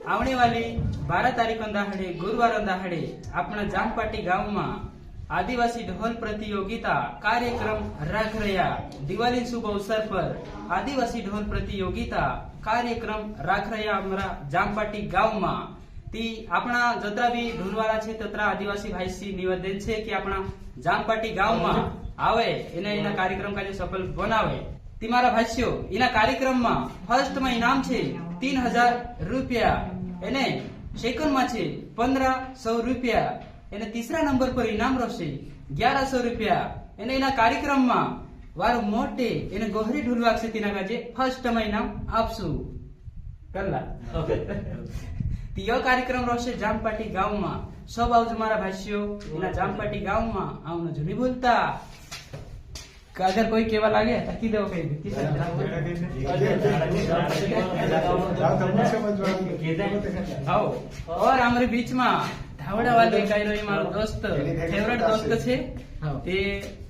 આવने वाली 12 तारीख दाहड़े गुरुवार दाहड़े अपना जामपाटी गांव में आदिवासी ढोल प्रतियोगिता कार्यक्रम रख रहा। दिवाली शुभ अवसर पर आदिवासी ढोल प्रतियोगिता कार्यक्रम रख रहा हमारा जामपाटी गांव में। ती अपना जतरा भी ढोलवाला छे ततरा आदिवासी भाई सी निवेदन छे कि अपना जामपाटी गांव में आवे एना कार्यक्रम का सफल बनावे। ती मारा भाईओ एना कार्यक्रम में फर्स्ट में इनाम छे 3000 रुपया, एने सेकंड में छे 1500 रुपया, एने तीसरा नंबर पर इनाम रहशे 1100 रुपया। एने एना कार्यक्रम में वारो मोटे एने गोहरी ढोल वागशे तेना काजे फर्स्ट में इनाम आपशु कल्ला। यो कार्यक्रम रहशे जामपाटी गांव में। सब आवजो मारा भाईओ एना जामपाटी गांव में आवनो जो नहीं भूलता। अगर कोई केवा लागे ताकि दो कहीं आओ। और हमारे बीच में धावड़ा वाले कई रही मारो दोस्त फेवरेट दोस्त छे ते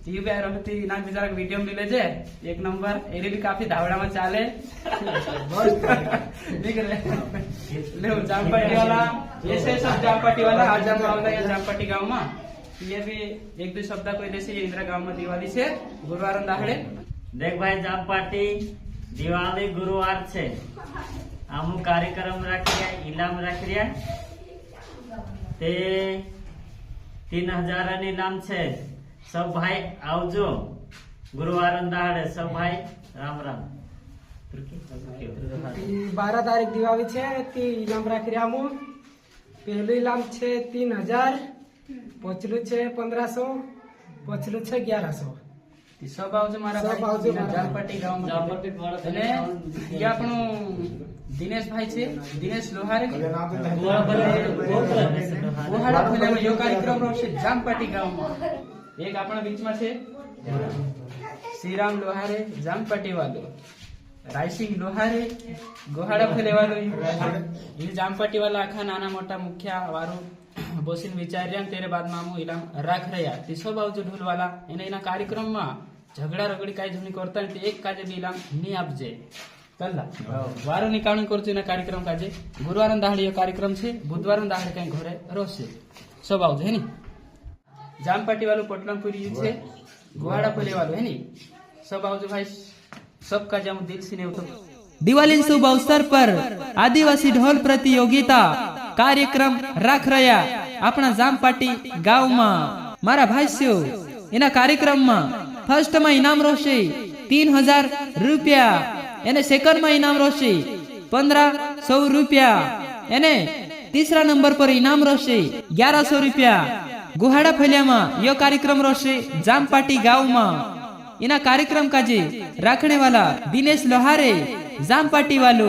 ये भी रहती ना बिचारा वीडियो में ले जे एक नंबर एरे भी काफी धावड़ा में चाले निकले ले जामपाटी वाला ये से सब जामपाटी वाला आज हम आवला है जामपाटी गांव में। ये भी एक दो शब्द कोई जैसे इंदिरा गांव में दिवाली से गुरुवार दाहड़े देख भाई जामपाटी दिवाली गुरुवार छे आमु कार्यक्रम रख रिया इनाम रख रिया ते 3000 इनाम छे। सब भाई आवजो गुरुवार दाहड़े सब भाई राम राम। 12 तारीख दिवाली छे ती इनाम रख रिया मु। पहलू इनाम छे 3000, पछलू छे 1500, पछलू छे 1100। सब आवजो मारा भाई जामपाटी गांव में। અને ये આપણો દિનેશ ભાઈ છે દિનેશ લોહારે ઓહાડા ફેલામાં યો કાર્યક્રમ રહેશે જામપાટી ગામમાં। એક આપણા બીચમાં છે શ્રીરામ લોહારે જામપાટી વાળો, રાયસિંગ લોહારે ગોહાડા ફેલેવાળો। ये जामपाटी वाला आखा नाना मोटा मुख्या वारो बोसिन विचार्या तेरे बाद में हम इनाम राख रहा। तीसो बाजू ढोल वाला एना कार्यक्रम में झगड़ा रगड़ी काई धुनी करता नहीं एक काजे भी इनाम नहीं आपजे कल्ला वारो निकालने करतो एना कार्यक्रम काजे गुरुवार दाहड़ी कार्यक्रम छे बुधवार दाहड़ी कई घरे रोसे सब आवजे है नी। जामपाटी वालो पटलमपुरी छे गोहाड़ा फले वालो है नी। सब आवजे भाई सब का जाम दिल से नेवतो। दिवाली शुभ अवसर पर आदिवासी ढोल प्रतियोगिता कार्यक्रम रख रहा अपना जामपाटी गांव में। मारा भाईओ एना कार्यक्रम में फर्स्ट में इनाम रहशे 3000 रुपया, एने सेकंड में इनाम रहशे 1500 रुपया, एने तीसरा नंबर पर इनाम रहशे 1100 रुपया। गुहाड़ा फलिया में यो कार्यक्रम रहशे जामपाटी गांव में। इना कार्यक्रम काजे राखने वाला दिनेश लोहारे जामपाटी वालो,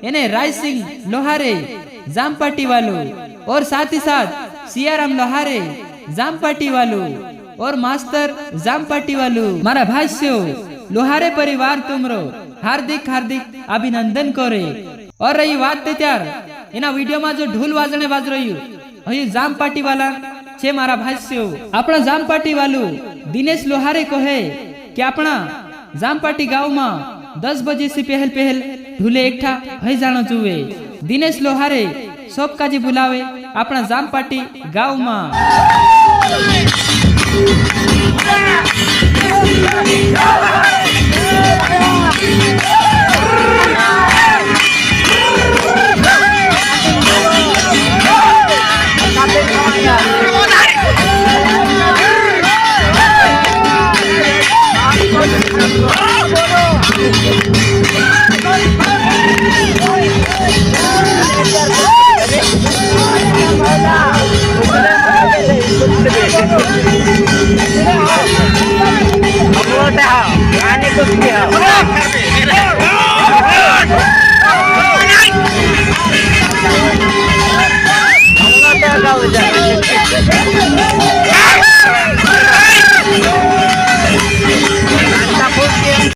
एने राय सिंह लोहारे जामपाटी वालो, और साथ ही साथ सियाराम लोहारे जामपाटी वालो और मास्टर जामपाटी वालो। मारा भाईओ लोहारे परिवार तुमरो हार्दिक हार्दिक अभिनंदन करे। और रही बात ते त्यार एना वीडियो में जो ढोल वाजने बाज रही अही जामपाटी वाला छे मारा भाईओ। अपना जामपाटी वालो दिनेश लोहारे कहे कि अपना जामपाटी गांव में 10 बजे से पहल ढूले एकठा हई जानो जुए। दिनेश लोहारे सब काजे बुलावे अपना जामपाटी गांव में। Oh,